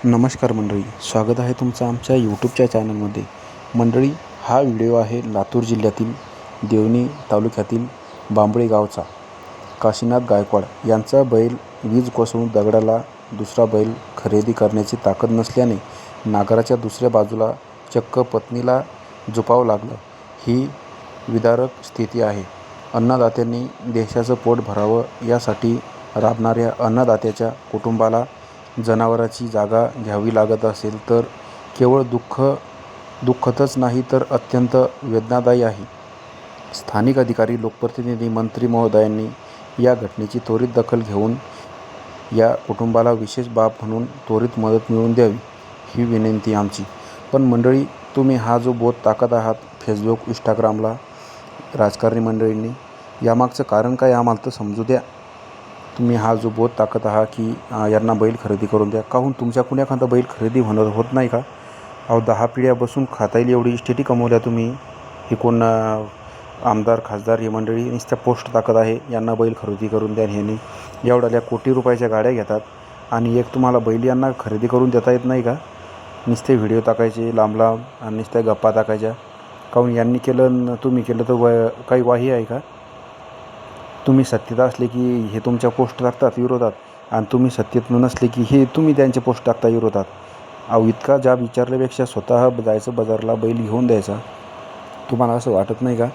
नमस्कार मंडळी, स्वागत आहे तुमचं आमच्या यूट्यूबच्या चॅनलमध्ये. मंडळी, हा व्हिडिओ आहे लातूर जिल्ह्यातील देवणी तालुक्यातील बांबळे गावचा. काशीनाथ गायकवाड यांचा बैल वीज कोसळून दगडाला दुसरा बैल खरेदी करण्याची ताकद नसल्याने नागराच्या दुसऱ्या बाजूला चक्क पत्नीला झुपावं लागलं. ही विदारक स्थिती आहे. अन्नदात्यांनी देशाचं पोट भरावं यासाठी राबणाऱ्या अन्नदात्याच्या कुटुंबाला जनावराची जागा घ्यावी लागत असेल तर केवळ दुःखदच नाही तर अत्यंत वेदनादायी आहे. स्थानिक अधिकारी, लोकप्रतिनिधी, मंत्री महोदयांनी या घटनेची त्वरित दखल घेऊन या कुटुंबाला विशेष बाब म्हणून त्वरित मदत मिळवून द्यावी, ही विनंती आमची. पण मंडळी, तुम्ही हा जो बोध टाकत आहात फेसबुक, इंस्टाग्रामला राजकारणी मंडळींनी, यामागचं कारण काय आम्हाला तर समजू द्या. तुम्ही हा जो बोध टाकत आहात की यांना बैल खरेदी करून द्या, काहून तुमच्याकडून एखादा बैल खरेदी होत नाही का? 10 पिढ्या बसून खाता येईल एवढी इस्टेटी कमवल्या तुम्ही. हे कोण आमदार खासदार ही मंडळी नुसत्या पोस्ट टाकत आहे, यांना बैल खरेदी करून द्या. ह्याने एवढ्या कोटी रुपयाच्या गाड्या घेतात आणि एक तुम्हाला बैल यांना खरेदी करून देता येत नाही का? नुसते व्हिडिओ टाकायचे लांब आणि नुसत्या गप्पा टाकायच्या. काहून यांनी केलं तुम्ही केलं तर काही वाही आहे का? तुम्ही सत्तेत असले की हे तुमच्या पोस्ट टाकतात विरोधात, आणि तुम्ही सत्तेत नसले की हे तुम्ही त्यांचे पोस्ट टाकता विरोधात. इतका जाब विचारल्यापेक्षा स्वतः जायचं बाजारला, बैल घेऊन द्यायचा. तुम्हाला असं वाटत नाही का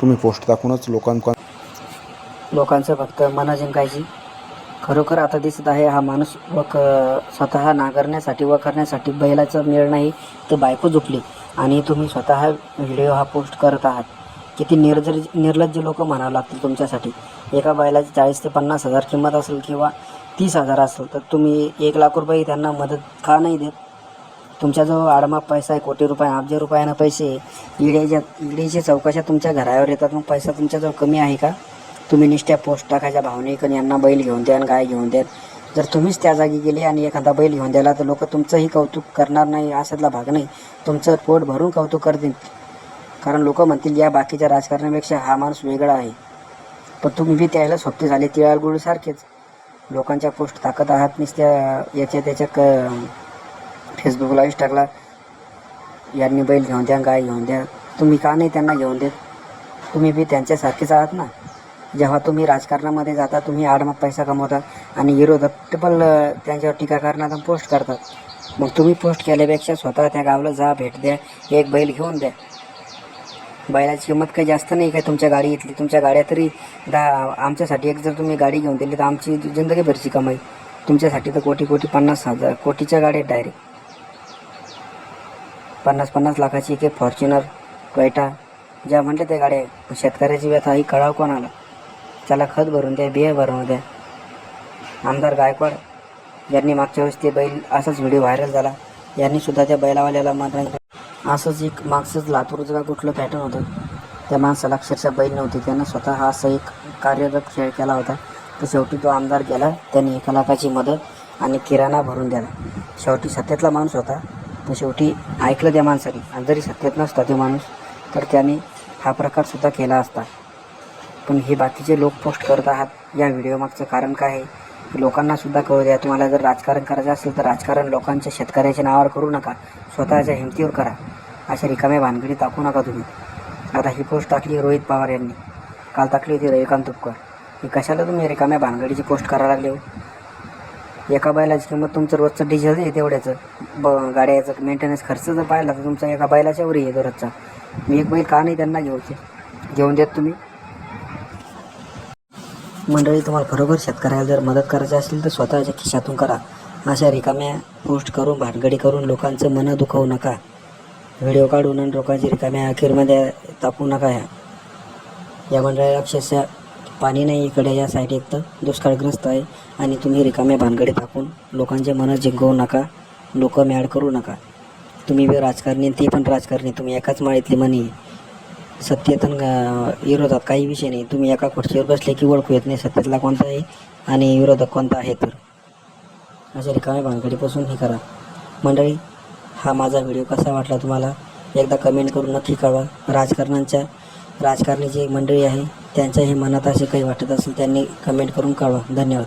तुम्ही पोस्ट टाकूनच लोकांचं फक्त मनं जिंकायची? खरोखर आता दिसत आहे हा माणूस स्वतः नांगरण्यासाठी व करण्यासाठी बैलाचा मेळ नाही तर बायको झोपली, आणि तुम्ही स्वतः व्हिडिओ हा पोस्ट करत आहात. किती निर्लज्ज लोक म्हणावं लागतील तुमच्यासाठी. एका बैलाची 40 ते 50 हजार किंमत असेल किंवा 30,000 असेल तर तुम्ही 1 लाख रुपये त्यांना मदत का नाही देत? तुमच्याजवळ आडमाप पैसा आहे, कोटी रुपये, अब्ज रुपयानं पैसे. ईडीच्या चौकशा तुमच्या घरावर येतात, मग पैसा तुमच्याजवळ कमी आहे का? तुम्ही निष्ठ्या पोस्ट टाकायच्या भावनेक यांना बैल घेऊन द्या आणि गाय घेऊन द्या. जर तुम्हीच त्या जागी गेले आणि एखादा बैल घेऊन द्याला तर लोक तुमचंही कौतुक करणार नाही, अशातला भाग नाही. तुमचं पोट भरून कौतुक करतील, कारण लोक म्हणतील या बाकीच्या राजकारणापेक्षा हा माणूस वेगळा आहे. पण तुम्ही बी त्याला सोबते झाले तिळाळ गुळ सारखेच. लोकांच्या पोस्ट टाकत आहात नुसत्या याच्या फेसबुकला, इंस्टाला, यांनी बैल घेऊन द्या, गाय घेऊन द्या. तुम्ही का नाही त्यांना घेऊन देत? तुम्ही बी त्यांच्यासारखेच आहात ना. जेव्हा तुम्ही राजकारणामध्ये जाता, तुम्ही आडमाप पैसा कमवता आणि विरोधक टिपल त्यांच्यावर टीका करण्याचा पोस्ट करतात. मग तुम्ही पोस्ट केल्यापेक्षा स्वतः त्या गावाला जा, भेट द्या, एक बैल घेऊन द्या. बैलाची किंमत काही जास्त नाही काय तुमच्या गाडी घेतली. तुमच्या गाड्या तरी आमच्यासाठी एक जर तुम्ही गाडी घेऊन दिली तर आमची जिंदगीभरची कमाई. तुमच्यासाठी तर कोटी 50,000 कोटीच्या गाड्या डायरेक्ट 50 लाखाची एक फॉर्च्युनर, टोयोटा, ज्या म्हटल्या त्या गाड्या. शेतकऱ्याची व्यथा ही कळाव कोणाला? त्याला खत भरून द्या, बिया भरून द्या. आमदार गायकवाड यांनी मागच्या वेळेस ते बैल असाच व्हिडिओ व्हायरल झाला, यांनी सुद्धा त्या बैलावाल्याला असंच एक मागचंच लातूरचं का कुठलं पॅटर्न होतं, त्या माणसाला अक्षरशः बैल नव्हते, त्यानं स्वतः हा असं एक कार्यरत खेळ केला होता. तर शेवटी तो आमदार गेला, त्यांनी 1 लाखाची मदत आणि किराणा भरून द्याला. शेवटी सत्तेतला माणूस होता, तर शेवटी ऐकलं त्या माणसाने. आणि जरी सत्तेत नसता ते माणूस तर त्याने हा प्रकारसुद्धा केला असता. पण हे बाकीचे लोक पोस्ट करत आहात, या व्हिडिओ मागचं कारण काय आहे लोकांनासुद्धा कळू द्या. तुम्हाला जर राजकारण करायचं असेल तर राजकारण लोकांच्या, शेतकऱ्याच्या नावावर करू नका, स्वतःच्या हिमतीवर करा. अशा रिकाम्या भानगडी टाकू नका तुम्ही. आता ही पोस्ट टाकली रोहित पवार यांनी, काल टाकली होती रविकांत तुपकर. ही कशाला तुम्ही रिकाम्या भानगडीची पोस्ट करायला लागले हो? एका बैलाची किंमत तुमचं रोजचं डिझेल आहे तेवढ्याचं, गाड्याचं मेंटेनन्स खर्च जर पाहिला तर तुमचा एका बैलाच्या वरही येतो रोजचा. मी एक बैल का नाही त्यांना घेऊन देत तुम्ही? मंडळी, तुम्हाला खरोखर शेतकऱ्याला जर मदत करायची असेल तर स्वतःच्या खिशातून करा. अशा रिकाम्या पोस्ट करून, भानगडी करून लोकांचं मनं दुखवू नका. व्हिडिओ काढून आणि लोकांची रिकाम्या अखेरमध्ये तापू नका. या मंडळाला अक्षरशः पाणी नाही इकडे या साईड, एक तर दुष्काळग्रस्त आहे, आणि तुम्ही रिकाम्या भानगडी टाकून लोकांचे मनं जिंकवू नका, लोक मॅड करू नका. तुम्ही बी राजकारणी, ती पण राजकारणी, तुम्ही एकाच माळीतली मनी. सत्तेत विरोधात काही विषय नाही. तुम्ही एका खुर्चीवर बसले की ओळखू येत नाही सत्तेतला कोणता आहे आणि विरोधक कोणता आहे. तर अशा रिकाम्या भानगडीपासून हे करा. मंडळी, हा माझा व्हिडिओ कसा वाटला तुम्हाला एकदा कमेंट करून नक्की कळवा. राजकारणी जी मंडळी आहे त्यांच्या हे मनात असे काही वाटत असेल त्यांनी कमेंट करून कळवा. धन्यवाद.